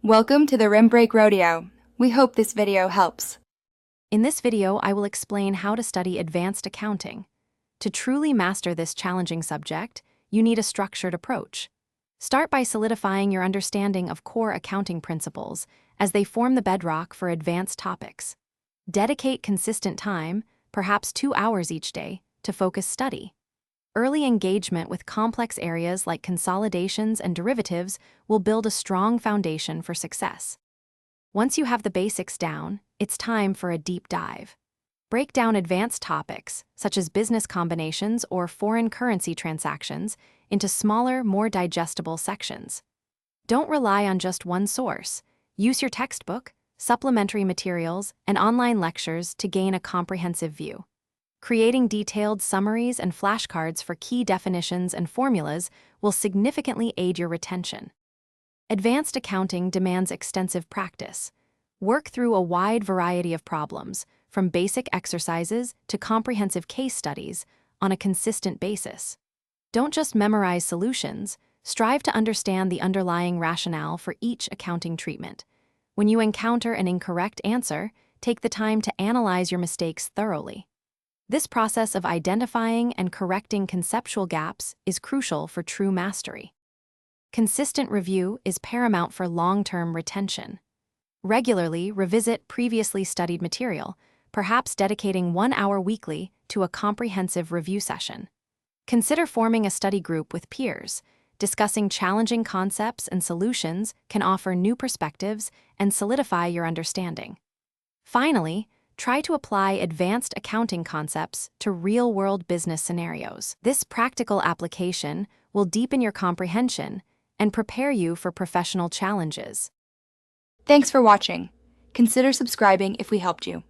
Welcome to the Rim Break Rodeo. We hope this video helps. In this video, I will explain how to study advanced accounting. To truly master this challenging subject, you need a structured approach. Start by solidifying your understanding of core accounting principles, as they form the bedrock for advanced topics. Dedicate consistent time, perhaps 2 hours each day, to focus study. Early engagement with complex areas like consolidations and derivatives will build a strong foundation for success. Once you have the basics down, it's time for a deep dive. Break down advanced topics, such as business combinations or foreign currency transactions, into smaller, more digestible sections. Don't rely on just one source. Use your textbook, supplementary materials, and online lectures to gain a comprehensive view. Creating detailed summaries and flashcards for key definitions and formulas will significantly aid your retention. Advanced accounting demands extensive practice. Work through a wide variety of problems, from basic exercises to comprehensive case studies, on a consistent basis. Don't just memorize solutions, strive to understand the underlying rationale for each accounting treatment. When you encounter an incorrect answer, take the time to analyze your mistakes thoroughly. This process of identifying and correcting conceptual gaps is crucial for true mastery. Consistent review is paramount for long-term retention. Regularly revisit previously studied material, perhaps dedicating 1 hour weekly to a comprehensive review session. Consider forming a study group with peers. Discussing challenging concepts and solutions can offer new perspectives and solidify your understanding. Finally, try to apply advanced accounting concepts to real-world business scenarios. This practical application will deepen your comprehension and prepare you for professional challenges. Thanks for watching. Consider subscribing if we helped you.